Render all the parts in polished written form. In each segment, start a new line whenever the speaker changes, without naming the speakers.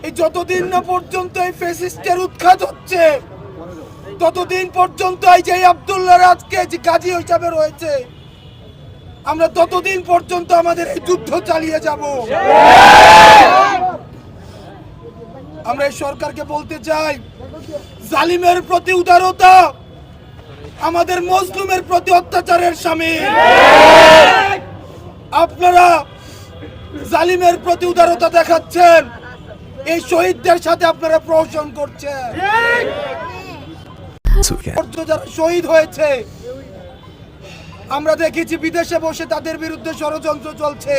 এই যতদিন না পর্যন্ত এই ফ্যাসিস্টের উৎখাত হচ্ছে ততদিন পর্যন্ত এই যে আব্দুল্লাহ আজকে যে গাজী হিসাবে রয়েছে আমরা ততদিন পর্যন্ত আমাদের এই যুদ্ধ চালিয়ে যাব। আমরা এই সরকারকে বলতে চাই, জালিমের প্রতি উদারতা আমাদের মজলুমের প্রতি অত্যাচারের শামিল। আপনারা জালিমের প্রতি উদারতা দেখাচ্ছেন, এই শহীদদের সাথে আপনারা প্রহসন করছেন। যারা শহীদ হয়েছে আমরা দেখেছি বিদেশে বসে তাদের বিরুদ্ধে ষড়যন্ত্র চলছে।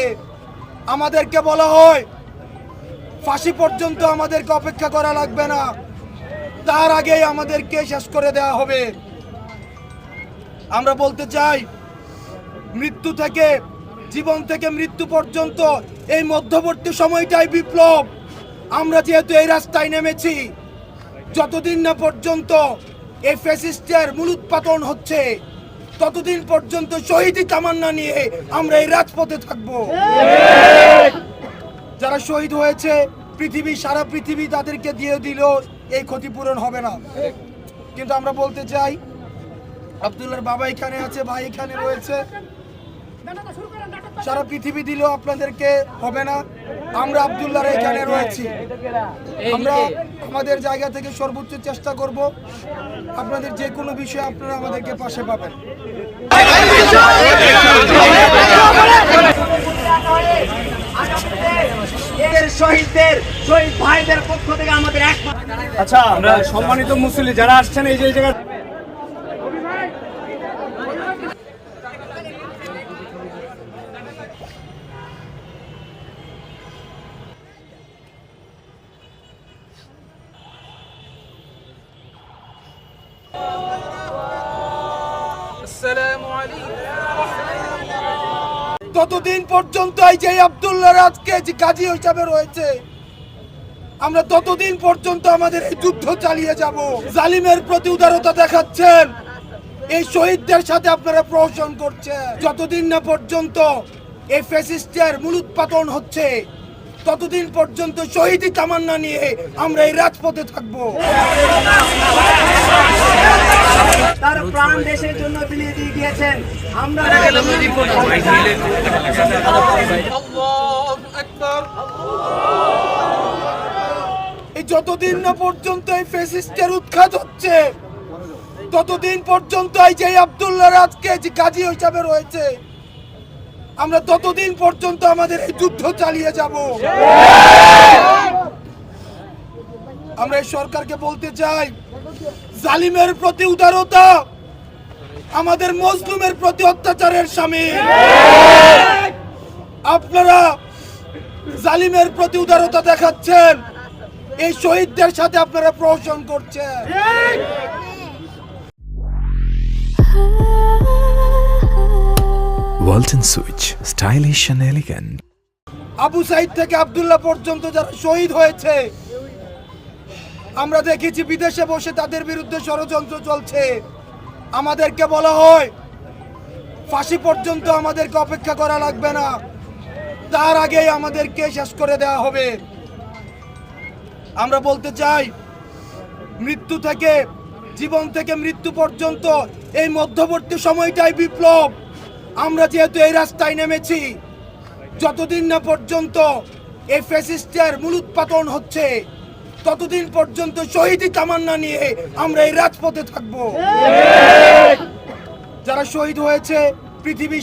আমাদেরকে বলা হয় ফাঁসি পর্যন্ত আমাদেরকে অপেক্ষা করা লাগবে না, তার আগেই আমাদেরকে শেষ করে দেওয়া হবে। আমরা বলতে চাই, মৃত্যু থেকে জীবন থেকে মৃত্যু পর্যন্ত এই মধ্যবর্তী সময়টাই বিপ্লব। আমরা যেহেতু এই রাস্তায় নেমেছি, যতদিন না পর্যন্ত এই ফ্যাসিস্টের মূলোৎপাটন হচ্ছে ততদিন পর্যন্ত শহীদি তামান্না নিয়ে আমরা এই রাজপথে থাকব। যারা শহীদ হয়েছে সারা পৃথিবী তাদেরকে দিয়ে দিল, এই ক্ষতিপূরণ হবে না। কিন্তু আমরা বলতে চাই, আব্দুল্লাহর বাবা এখানে আছে, ভাই এখানে রয়েছে, সারা পৃথিবী দিলেও আপনাদেরকে হবে না। আমরা আব্দুল্লাহর এখানে রয়েছি, আমরা আমাদের জায়গা থেকে সর্বোচ্চ চেষ্টা করব। আপনাদের যে কোনো বিষয়ে আপনারা আমাদেরকে পাশে পাবেন।
শহীদ ভাইদের পক্ষ থেকে আমাদের
আচ্ছা, আমরা সম্মানিত মুসল্লি যারা আসছেন এই যে জায়গা
ততদিন পর্যন্ত এই যে আব্দুল্লাহ আজকে যে গাজী হিসাবে রয়েছে আমরা ততদিন পর্যন্ত আমাদের এই যুদ্ধ চালিয়ে যাব। জালিমের প্রতি উদারতা দেখাচ্ছেন, এই শহীদদের সাথে আপনারা প্রহসন করছেন। যতদিন না পর্যন্ত এই ফ্যাসিস্টের মূলোৎপাটন হচ্ছে ততদিন পর্যন্ত শহীদি তামান্না নিয়ে আমরা এই রাজপথে থাকবো।
তার প্রাণ দেশের জন্য বিলিয়ে দিয়ে গিয়েছেন। আমরা
এই যতদিন না পর্যন্ত এই ফ্যাসিস্টের উৎখাত হচ্ছে ততদিন পর্যন্ত এই যে আব্দুল্লাহ আজকে যে গাজী হিসাবে রয়েছে আমরা ততদিন পর্যন্ত আমাদের এই যুদ্ধ চালিয়ে যাব। আমরা এই সরকারকে বলতে চাই, জালিমের প্রতি উদারতা আমাদের মজলুমের প্রতি অত্যাচারের শামিল। আপনারা জালিমের প্রতি উদারতা দেখাচ্ছেন, এই শহীদদের সাথে আপনারা প্রহসন করছেন।
Walton switch, stylish and elegant.
Abu Saeed থেকে আব্দুল্লাহ পর্যন্ত যারা শহীদ হয়েছে আমরা দেখেছি বিদেশে বসে তাদের বিরুদ্ধে ষড়যন্ত্র চলছে। আমাদেরকে বলা হয় ফাঁসি পর্যন্ত আমাদেরকে অপেক্ষা করা লাগবে না, তার আগেই আমাদেরকে শেষ করে দেওয়া হবে। আমরা বলতে চাই, মৃত্যু থেকে জীবন থেকে মৃত্যু পর্যন্ত এই মধ্যবর্তী সময়টাই বিপ্লব। আমরা যেহেতু এই রাস্তায় নেমেছি, যতদিন না পর্যন্ত এই ফ্যাসিস্টের মূলোৎপাটন হচ্ছে ততদিন পর্যন্ত শহীদি তামান্না নিয়ে আমরা এই রাজপথে থাকব। যারা শহীদ হয়েছে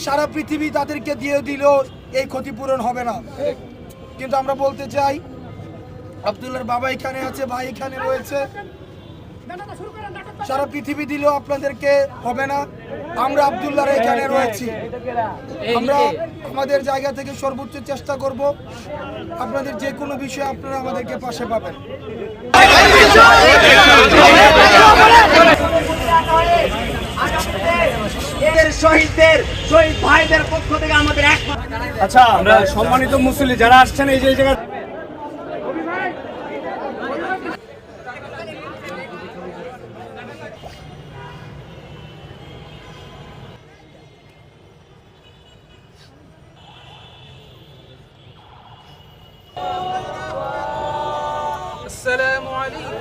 সারা পৃথিবী তাদেরকে দিয়ে দিল, এই ক্ষতিপূরণ হবে না। কিন্তু আমরা বলতে চাই, আব্দুল্লাহর বাবা এখানে আছে, ভাই এখানে রয়েছে, সারা পৃথিবী দিলেও আপনাদেরকে হবে না। আমরা আব্দুল্লাহর এখানে রয়েছি, আমরা আমাদের জায়গা থেকে সর্বোচ্চ চেষ্টা করব। আপনাদের যে কোনো বিষয়ে আপনারা আমাদেরকে পাশে পাবেন।
শহীদ ভাইদের পক্ষ থেকে আমাদের
আচ্ছা, আমরা সম্মানিত মুসল্লি যারা আসছেন এই যে জায়গা
আসসালামু আলাইকুম।